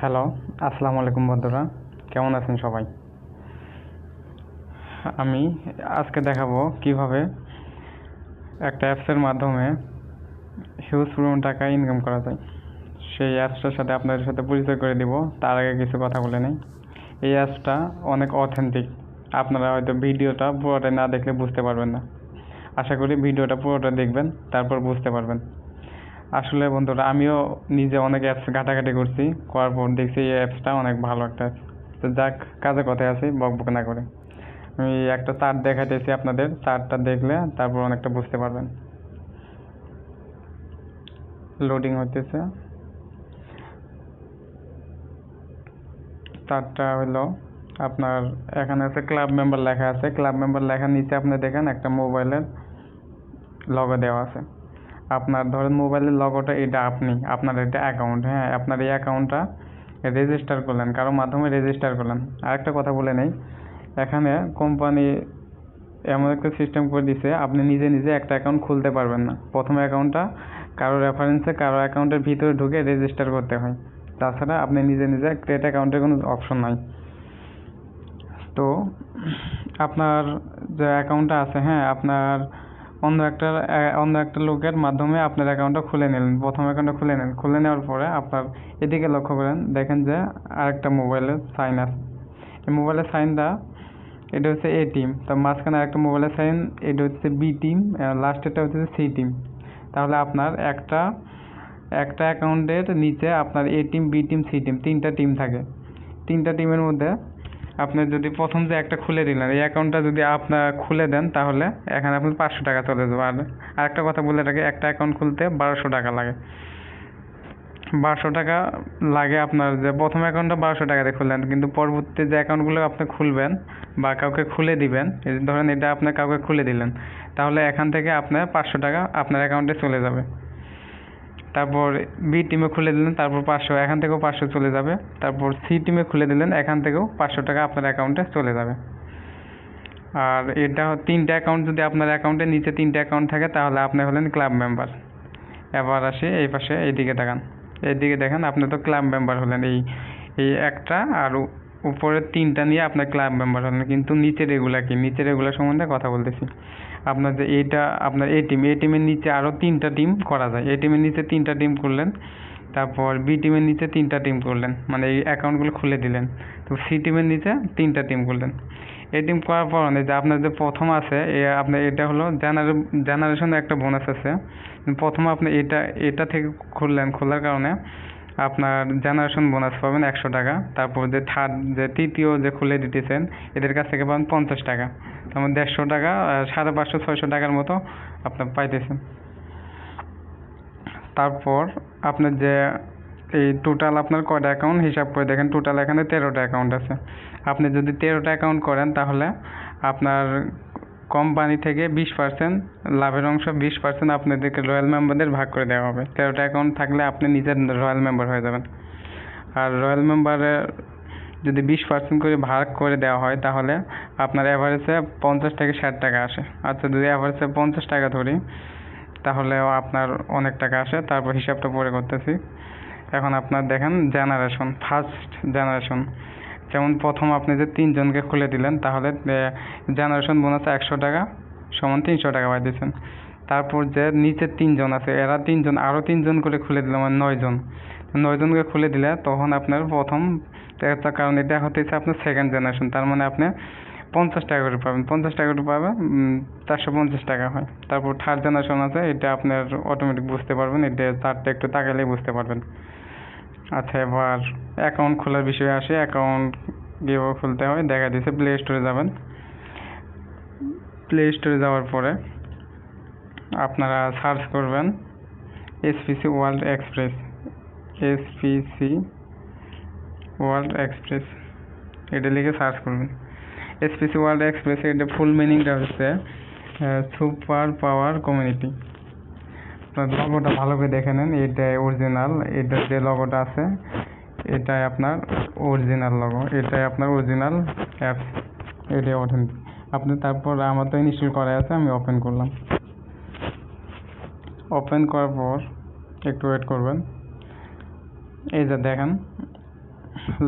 Hello, আসসালামু আলাইকুম বন্ধুরা, কেমন আছেন সবাই? আমি আজকে দেখাবো কিভাবে একটা অ্যাপসের মাধ্যমে হিউজ পরিমাণ টাকা ইনকাম করা যায়। সেই অ্যাপসটার সাথে আপনাদের সাথে পরিচয় করে দিব। তার আগে কিছু কথা বলে নেই। এই অ্যাপসটা অনেক অথেন্টিক। আপনারা হয়তো ভিডিওটা পুরোটা না দেখলে বুঝতে পারবেন না। আশা করি ভিডিওটা পুরোটা দেখবেন, তারপর বুঝতে পারবেন। আসলে বন্ধুরা, আমিও নিজে অনেক অ্যাপস ঘাটাঘাটি করছি, করার পর দেখছি এই অ্যাপসটা অনেক ভালো একটা অ্যাপস। তো যাক, কাজে কথায় আছি, বকবক না করে আমি একটা চার্ট দেখাইতেছি আপনাদের। চার্টটা দেখলে তারপর অনেকটা বুঝতে পারবেন। লোডিং হইতেছে। চার্টটা হলো আপনার, এখানে আছে ক্লাব মেম্বার লেখা আছে। ক্লাব মেম্বার লেখার নিচে আপনি দেখেন একটা মোবাইলের লগো দেওয়া আছে। আপনার ধরেন মোবাইলের লগোটা এটা আপনার এটা অ্যাকাউন্ট, হ্যাঁ, আপনার এই অ্যাকাউন্টটা রেজিস্টার করলেন, কারোর মাধ্যমে রেজিস্টার করলেন। আরেকটা কথা বলে নেই, এখানে কোম্পানি এমন একটা সিস্টেম করে দিছে, আপনি নিজে নিজে একটা অ্যাকাউন্ট খুলতে পারবেন না। প্রথম অ্যাকাউন্টটা কারো রেফারেন্সে কারো অ্যাকাউন্টের ভিতরে ঢুকে রেজিস্টার করতে হয়। তাছাড়া আপনি নিজে নিজে ক্রিয়েট অ্যাকাউন্টের কোনো অপশন নাই। তো আপনার যে অ্যাকাউন্টটা আছে, হ্যাঁ, আপনার অন্য একটা লোকের মাধ্যমে আপনার অ্যাকাউন্টটা খুলে নিলেন। প্রথম অ্যাকাউন্টটা খুলে নেন, খুলে নেওয়ার পরে আপনার এদিকে লক্ষ্য করেন, দেখেন যে আরেকটা মোবাইলের সাইন আছে। এই মোবাইলের সাইনটা এটা হচ্ছে এ টিম, তো মাঝখানে আরেকটা মোবাইলের সাইন, এটা হচ্ছে বি টিম, লাস্টেরটা হচ্ছে সি টিম। তাহলে আপনার একটা একটা অ্যাকাউন্টের নিচে আপনার A team, B team, C team, তিনটা টিম থাকে। তিনটা টিমের মধ্যে আপনি যদি প্রথম যে একটা খুলে দিলেন, এই অ্যাকাউন্টটা যদি আপনার খুলে দেন, তাহলে এখানে আপনার 500 টাকা চলে যাবে। আর আরেকটা কথা বলে রাখি, একটা অ্যাকাউন্ট খুলতে 1200 টাকা লাগে। 1200 টাকা লাগে। আপনার যে প্রথম অ্যাকাউন্টটা 1200 টাকা দিয়ে খুললেন, কিন্তু পরবর্তী যে অ্যাকাউন্টগুলো আপনি খুলবেন বা কাউকে খুলে দিবেন, এই ধরেন এটা আপনি কাউকে খুলে দিলেন, তাহলে এখান থেকে আপনার 500 টাকা আপনার অ্যাকাউন্টে চলে যাবে। তারপর বি টিমে খুলে দিলেন, তারপর 500, এখান থেকেও 500 চলে যাবে। তারপর সি টিমে খুলে দিলেন, এখান থেকেও 500 টাকা আপনার অ্যাকাউন্টে চলে যাবে। আর এটা তিনটা অ্যাকাউন্ট, যদি আপনার অ্যাকাউন্টের নিচে তিনটা অ্যাকাউন্ট থাকে, তাহলে আপনি হলেন ক্লাব মেম্বার। এবার আসি এই পাশে, এইদিকে দেখান, এইদিকে দেখেন, আপনি তো ক্লাব মেম্বার হলেন। এই একটা আর উপরের তিনটা নিয়ে আপনার ক্লাব মেম্বার হলেন। কিন্তু নিচের এগুলা কি, নিচের এগুলা সম্বন্ধে কথা বলতেছি। আপনার যে এইটা আপনার এ টিম, এ টিমের নিচে আরও তিনটা টিম করা যায়। এ টিমের নিচে তিনটা টিম করলেন, তারপর বি টিমের নিচে তিনটা টিম করলেন, মানে এই অ্যাকাউন্টগুলো খুলে দিলেন। তো সি টিমের নিচে তিনটা টিম করলেন। এই টিম করার পর যে আপনার যে প্রথম আছে, আপনার এটা হলো জেনারেশনে একটা বোনাস আছে। প্রথম আপনি এটা থেকে খোলার কারণে আপনার জেনারেশন বোনাস পাবেন 100 টাকা। তারপর যে তৃতীয় যে খুলে দিতেছেন, এদের কাছ থেকে পাবেন 50 টাকা। তার মধ্যে 150 টাকা, 550-600 টাকার মতো আপনার পাইতেছেন। তারপর আপনার যে এই টোটাল আপনার কয়টা অ্যাকাউন্ট হিসাব করে দেখেন, টোটাল এখানে 13টা অ্যাকাউন্ট আছে। আপনি যদি 13টা অ্যাকাউন্ট করেন, তাহলে আপনার কোম্পানি থেকে 20% লাভের অংশ 20% আপনাদেরকে রয়্যাল মেম্বারদের ভাগ করে দেওয়া হবে। 13টা অ্যাকাউন্ট থাকলে আপনি নিজের রয়্যাল মেম্বার হয়ে যাবেন। আর রয়্যাল মেম্বারের যদি 20% করে ভাগ করে দেওয়া হয়, তাহলে আপনার অ্যাভারেজে 50 থেকে 60 টাকা আসে। আচ্ছা, যদি অ্যাভারেজে 50 টাকা ধরি, তাহলেও আপনার অনেক টাকা আসে। তারপর হিসাবটা পরে করতেছি। এখন আপনার দেখেন ফার্স্ট জেনারেশন, যেমন প্রথম আপনি যে 3 জনকে খুলে দিলেন, তাহলে জেনারেশন বোনাস 100 টাকা সমান 300 টাকা পাইতেছেন। তারপর যে নিচে 3 জন আছে, এরা 3 জন, আরও 3 জন করে খুলে দিলাম, মানে 9 জন। 9 জনকে খুলে দিলে তখন আপনার প্রথম, কারণ এটা হতেছে আপনার সেকেন্ড জেনারেশন, তার মানে আপনি 50 টাকা করে পাবেন। 50 টাকা করে পাবেন, 450 টাকা হয়। তারপর থার্ড জেনারেশন আছে, এটা আপনার অটোমেটিক বুঝতে পারবেন, এটা চারটা একটু তাকালেই বুঝতে পারবেন। আচ্ছা, এবার অ্যাকাউন্ট খোলার বিষয়ে আসে। অ্যাকাউন্ট কীভাবে খুলতে হয় দেখা দিয়েছে। প্লে স্টোরে যাবেন। প্লে স্টোরে যাওয়ার পরে আপনারা সার্চ করবেন SPC world express. SPC world express এটা লিখে সার্চ করবেন। SPC ওয়ার্ল্ড এক্সপ্রেস, এটা ফুল মিনিংটা হচ্ছে সুপার পাওয়ার কমিউনিটি। লগোটা ভালো করে দেখে নেন, এটাই অরিজিনাল। এটার যে লগোটা আছে, এটাই আপনার অরিজিনাল লগো, এটাই আপনার অরিজিনাল অ্যাপস, এটাই অথেন্টিক। আপনি তারপর আমার তো ইনস্টল করা আছে, আমি ওপেন করলাম। ওপেন করার পর একটু ওয়েট করবেন। এই যে দেখেন,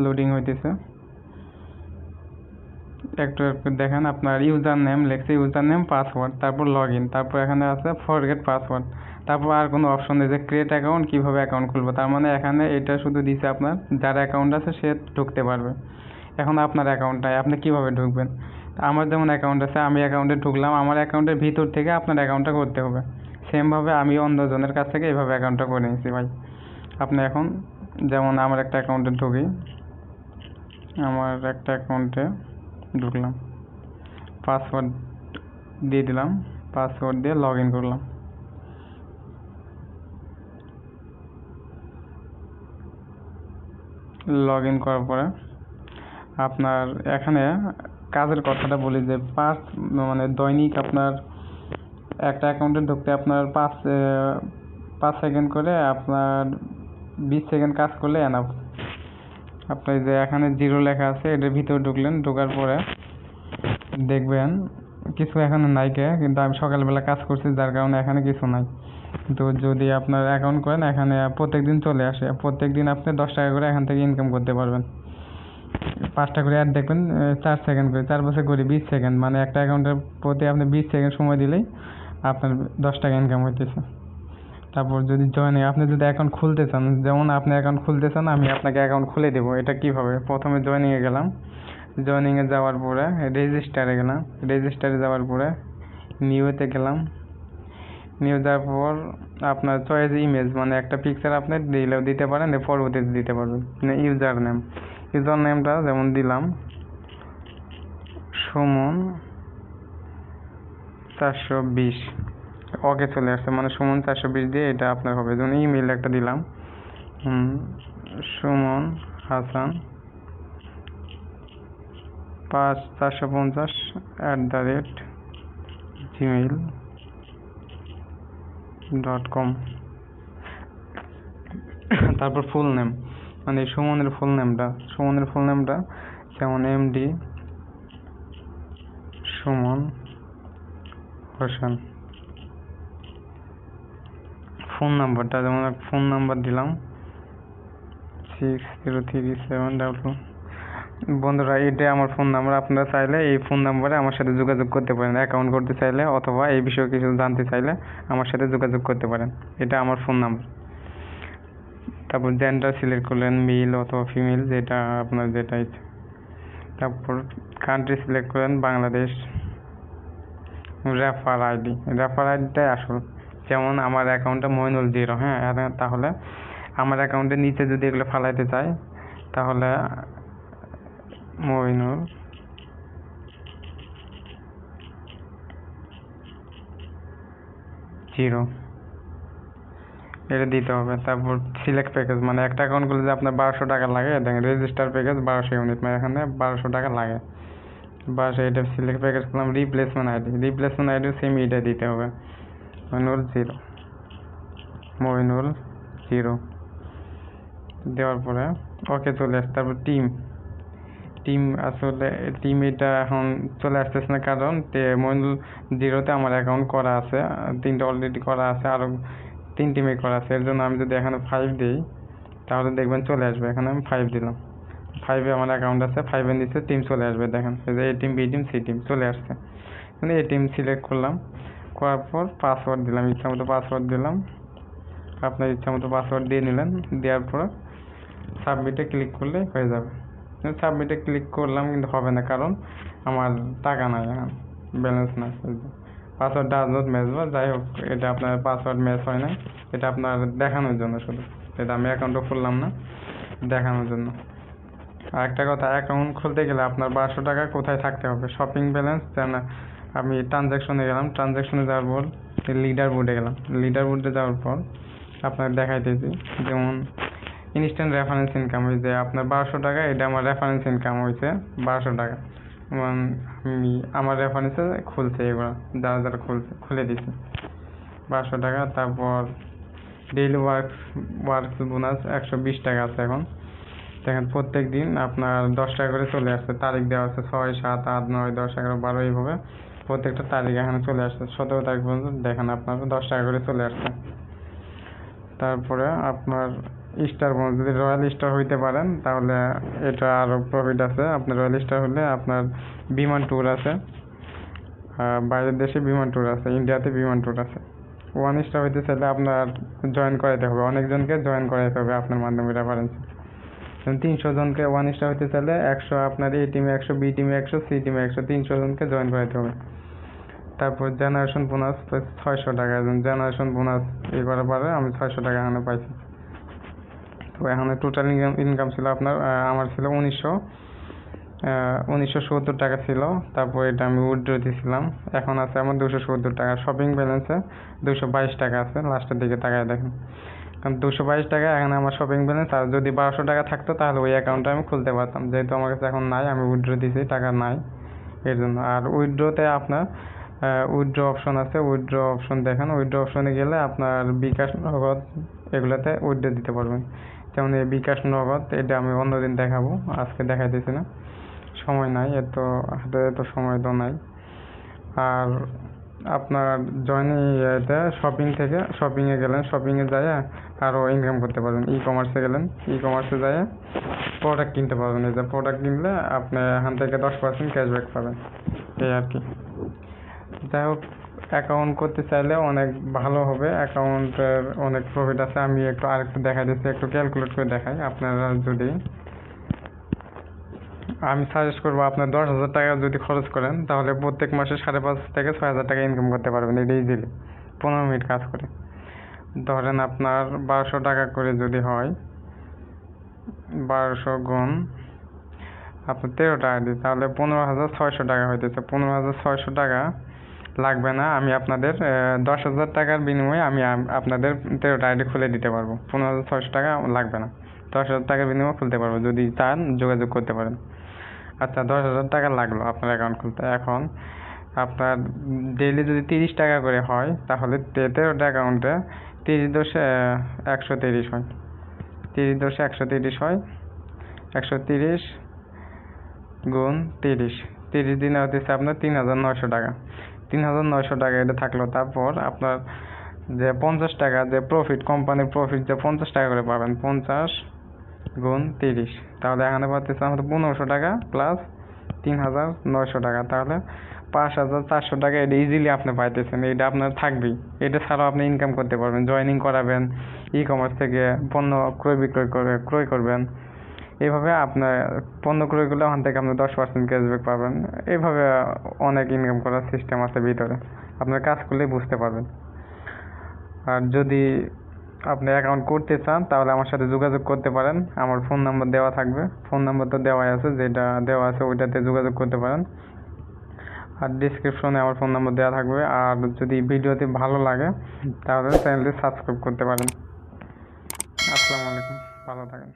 লোডিং হইতেছে, একটু একটু দেখেন। আপনার ইউজার নেম লেখছে, ইউজার নেম পাসওয়ার্ড, তারপর লগ ইন, তারপর এখানে আছে ফরগেট পাসওয়ার্ড, তারপর আর কোনো অপশন নেই যে ক্রিয়েট অ্যাকাউন্ট, কীভাবে অ্যাকাউন্ট খুলবো। তার মানে এখানে এটা শুধু দিছে আপনার যার অ্যাকাউন্ট আছে সে ঢুকতে পারবে। এখন আপনার অ্যাকাউন্ট নাই, আপনি কীভাবে ঢুকবেন? আমার যেমন অ্যাকাউন্ট আছে, আমি অ্যাকাউন্টে ঢুকলাম, আমার অ্যাকাউন্টের ভিতর থেকে আপনার অ্যাকাউন্টটা করতে হবে। সেমভাবে আমি অন্যজনের কাছ থেকে এইভাবে অ্যাকাউন্টটা করে নিয়েছি ভাই। আপনি এখন যেমন আমার একটা অ্যাকাউন্টে ঢুকি, আমার একটা অ্যাকাউন্টে ঢুকলাম, পাসওয়ার্ড দিয়ে দিলাম, পাসওয়ার্ড দিয়ে লগ ইন করলাম। লগ ইন করার পরে আপনার এখানে কাজের কথাটা বলি যে মানে দৈনিক আপনার একটা অ্যাকাউন্টে ঢুকতে আপনার 5 সেকেন্ড করে, আপনার 20 সেকেন্ড কাজ করলে এনাফ। আপনি যে এখানে জিরো লেখা আছে এটার ভিতরে ঢুকলেন, ঢোকার পরে দেখবেন কিছু এখানে নাই কিন্তু আমি সকালবেলা কাজ করছি যার কারণে এখানে কিছু নাই। তো যদি আপনার অ্যাকাউন্ট করেন এখানে প্রত্যেকদিন চলে আসে, প্রত্যেকদিন আপনি 10 টাকা করে এখান থেকে ইনকাম করতে পারবেন। 5টা করে অ্যাড দেখবেন, 4 সেকেন্ড করে, 4 বছর করে 20 সেকেন্ড, মানে একটা অ্যাকাউন্টের প্রতি আপনি 20 সেকেন্ড সময় দিলেই আপনার 10 টাকা ইনকাম হইতেছে। তারপর যদি আপনি যদি অ্যাকাউন্ট খুলতে চান, যেমন আপনি অ্যাকাউন্ট খুলতে চান, আমি আপনাকে অ্যাকাউন্ট খুলে দেবো। এটা কীভাবে? প্রথমে জয়েনিংয়ে গেলাম, জয়েনিংয়ে যাওয়ার পরে রেজিস্টারে গেলাম, রেজিস্টারে যাওয়ার পরে নিউতে গেলাম, নিউ যাওয়ার পর আপনার চয়েস ইমেজ, মানে একটা পিকচার আপনি দিলেও দিতে পারেন, পরবর্তীতে দিতে পারবেন। ইউজার নেম, ইউজার নেমটা যেমন দিলাম সুমন 420, ওকে চলে আসছে, মানে সুমন 420 দিয়ে এটা আপনার হবে। যেমন ইমেল একটা দিলাম, সুমন হাসান 450@gmail.com। তারপর ফুল নেম, মানে সুমনের ফুল নেমটা যেমন এমডি সুমন হোসেন। ফোন নাম্বারটা যেমন ফোন নাম্বার দিলাম 603722। বন্ধুরা, এটা আমার ফোন নাম্বার। আপনারা চাইলে এই ফোন নাম্বারে আমার সাথে যোগাযোগ করতে পারেন, অ্যাকাউন্ট করতে চাইলে অথবা এই বিষয়ে কিছু জানতে চাইলে আমার সাথে যোগাযোগ করতে পারেন। এটা আমার ফোন নাম্বার। তারপর জেন্ডার সিলেক্ট করলেন, মেল অথবা ফিমেল, যেটা আপনার যেটা ইচ্ছে। তারপর কান্ট্রি সিলেক্ট করেন বাংলাদেশ। রেফার আইডিটাই আসল। যেমন আমার অ্যাকাউন্টটা মইনুল 0, হ্যাঁ, তাহলে আমার অ্যাকাউন্টের নিচে যদি এগুলো ফালাইতে চাই তাহলে মইনুল 0 এটা দিতে হবে। তারপর সিলেক্ট প্যাকেজ, মানে একটা অ্যাকাউন্ট খুলতে আপনার 1200 টাকা লাগে। দেখেন রেজিস্টার প্যাকেজ 1200 ইউনিট, মানে এখানে 1200 টাকা লাগে। এটা সিলেক্ট প্যাকেজ করলাম। রিপ্লেসমেন্ট আইডি সেম এটা দিতে হবে, মইনুল 0 দেওয়ার পরে ওকে চলে আসছে। তারপর আসলে টিম এটা এখন চলে আসতেছে না, কারণ মইনুল 0তে আমার অ্যাকাউন্ট করা আছে, 3টা অলরেডি করা আছে, আরও 3 টিমে করা আছে। এর জন্য আমি যদি এখানে 5 দিই তাহলে দেখবেন চলে আসবে। এখানে আমি 5 দিলাম, 5-এ আমার অ্যাকাউন্ট আছে, 5-এর নিচে টিম চলে আসবে। দেখেন A team, B team, C team চলে আসছে। মানে এই টিম সিলেক্ট করলাম, করার পর পাসওয়ার্ড দিলাম, ইচ্ছা মতো পাসওয়ার্ড দিলাম। আপনার ইচ্ছা মতো পাসওয়ার্ড দিয়ে নিলেন, দেওয়ার পর সাবমিটে ক্লিক করলে হয়ে যাবে। সাবমিটে ক্লিক করলাম কিন্তু হবে না, কারণ আমার টাকা নাই, ব্যালেন্স নাই। পাসওয়ার্ড ডাজ নট ম্যাচ, বা যাই হোক, এটা আপনার পাসওয়ার্ড ম্যাচ হয় না। এটা আপনার দেখানোর জন্য শুধু, এটা আমি অ্যাকাউন্টও খুললাম না, দেখানোর জন্য। আর একটা কথা, অ্যাকাউন্ট খুলতে গেলে আপনার 1200 টাকা কোথায় থাকতে হবে? শপিং ব্যালেন্স, আমি ট্রানজ্যাকশনে গেলাম, ট্রানজ্যাকশনে যাওয়ার পর লিডার বোর্ডে গেলাম, লিডার বোর্ডে যাওয়ার পর আপনার দেখাইতেছি যেমন ইনস্ট্যান্ট রেফারেন্স ইনকাম হয়েছে আপনার 1200 টাকা। এটা আমার রেফারেন্স ইনকাম হয়েছে 1200 টাকা। আমি আমার রেফারেন্সে খুলছে, এগুলো যারা খুলে দিছে 1200 টাকা। তারপর ডেইলি ওয়ার্কস বোনাস 120 টাকা আছে এখন। দেখেন প্রত্যেক দিন আপনার 10 টাকা করে চলে আসছে, তারিখ দেওয়া আছে 6, 7, 8, 9, 10, 11, 12, এইভাবে প্রত্যেকটা তারিখ এখানে চলে আসছে। 17 তারিখ পর্যন্ত দেখেন আপনার 10 টাকা করে চলে আসছে। তারপরে আপনার স্টার বোনাস, যদি রয়্যাল স্টার হইতে পারেন তাহলে এটা আরও প্রফিট আছে। আপনার রয়্যাল স্টার হলে আপনার বিমান ট্যুর আছে, বাইরের দেশে বিমান ট্যুর আছে, ইন্ডিয়াতে বিমান ট্যুর আছে। 1 স্টার হইতে চাইলে আপনার জয়েন করাইতে হবে, অনেকজনকে জয়েন করাইতে হবে আপনার মাধ্যমে রেফারেন্স। 300 জনকে 1 স্টার হইতে চাইলে 100 আপনার এ টিমে 100, বি টিমে 100, সি টিমে 100, 300 জনকে জয়েন করাইতে হবে। তারপর জেনারেশন বোনাস 600 টাকা, জেনারেশন বোনাস করার পরে আমি 600 টাকা এখানে পাইছি। তো এখানে টোটাল ইনকাম ছিল আপনার, আমার ছিল 1970 টাকা ছিল। তারপর এটা আমি উইথড্র দিয়েছিলাম, এখন আছে আমার 270 টাকা। শপিং ব্যালেন্সে 222 টাকা আছে, লাস্টের দিকে তাকায় দেখেন। কারণ 222 টাকা এখানে আমার শপিং ব্যালেন্স, আর যদি 1200 টাকা থাকতো তাহলে ওই অ্যাকাউন্টটা আমি খুলতে পারতাম। যেহেতু আমার কাছে এখন নাই, আমি উইথড্র দিয়েছি, টাকা নাই এর জন্য। আর উইথড্রতে আপনার উইথড্র অপশন আছে, উইথড্র অপশন দেখেন। উইথড্র অপশনে গেলে আপনার বিকাশ, নগদ এগুলোতে উইথড্র দিতে পারবেন। যেমন এই বিকাশ, নগদ এটা আমি অন্যদিন দেখাবো, আজকে দেখাইতেছি না, সময় নাই, হাতে এত সময় তো নাই। আর আপনার জয়েনিং ইয়েতে শপিংয়ে গেলেন, শপিংয়ে যায় আরও ইনকাম করতে পারবেন। ই কমার্সে গেলেন, ই কমার্সে যায় প্রোডাক্ট কিনতে পারবেন। এই যে প্রোডাক্ট কিনলে আপনি এখান থেকে 10% ক্যাশব্যাক পাবেন, এই আর কি। যাই হোক, অ্যাকাউন্ট করতে চাইলে অনেক ভালো হবে, অ্যাকাউন্টের অনেক প্রফিট আছে। আমি আরেকটু দেখাই দিচ্ছি, একটু ক্যালকুলেট করে দেখাই। আপনারা যদি, আমি সাজেস্ট করবো আপনার 10,000 টাকা যদি খরচ করেন তাহলে প্রত্যেক মাসে 5,500 থেকে 6,000 টাকা ইনকাম করতে পারবেন, এটা ইজিলি 15 মিনিট কাজ করে। ধরেন আপনার 1200 টাকা করে যদি হয়, 1200 গুণ আপনার 13 টাকা দিই, তাহলে 15,600 টাকা হইতেছে। 15,600 টাকা লাগবে না, আমি আপনাদের 10,000 টাকার বিনিময়ে আমি আপনাদের 13টা আইডি খুলে দিতে পারবো। 15,600 টাকা লাগবে না, 10,000 টাকার বিনিময়ে খুলতে পারবো, যদি চান যোগাযোগ করতে পারেন। আচ্ছা, 10,000 টাকা লাগলো আপনার অ্যাকাউন্ট খুলতে। এখন আপনার ডেইলি যদি 30 টাকা করে হয় তাহলে 13টা অ্যাকাউন্টে 30 দশে 130 হয়, 30 দশে 130 হয়, 130 গুণ 30 দিনে হতেছে আপনার 3,900 টাকা। 3,900 টাকা এটা থাকলো। তারপর আপনার যে 50 টাকা যে প্রফিট, কোম্পানির প্রফিট যে 50 টাকা করে পাবেন, 50 গুণ 30, তাহলে এখানে পাচ্ছেন আমাদের 1500 টাকা প্লাস 3,900 টাকা, তাহলে 5,400 টাকা। এটা ইজিলি আপনি পাইতেছেন, এটা আপনার থাকবেই। এটা ছাড়াও আপনি ইনকাম করতে পারবেন, জয়েনিং করাবেন, ই কমার্স থেকে পণ্য ক্রয় করবেন। এইভাবে আপনার পণ্য ক্রয় করলে ওখান থেকে আপনি 10% ক্যাশব্যাক পাবেন। এইভাবে অনেক ইনকাম করার সিস্টেম আছে ভিতরে, আপনার কাজ করলেই বুঝতে পারবেন। আর যদি আপনি অ্যাকাউন্ট করতে চান তাহলে আমার সাথে যোগাযোগ করতে পারেন, আমার ফোন নাম্বার দেওয়া থাকবে, ফোন নাম্বার তো দেওয়াই আছে, যেটা দেওয়া আছে ওইটাতে যোগাযোগ করতে পারেন। আর ডিসক্রিপশনে আমার ফোন নাম্বার দেওয়া থাকবে। আর যদি ভিডিওটি ভালো লাগে তাহলে চ্যানেলটি সাবস্ক্রাইব করতে পারেন। আসসালামু আলাইকুম, ভালো থাকেন।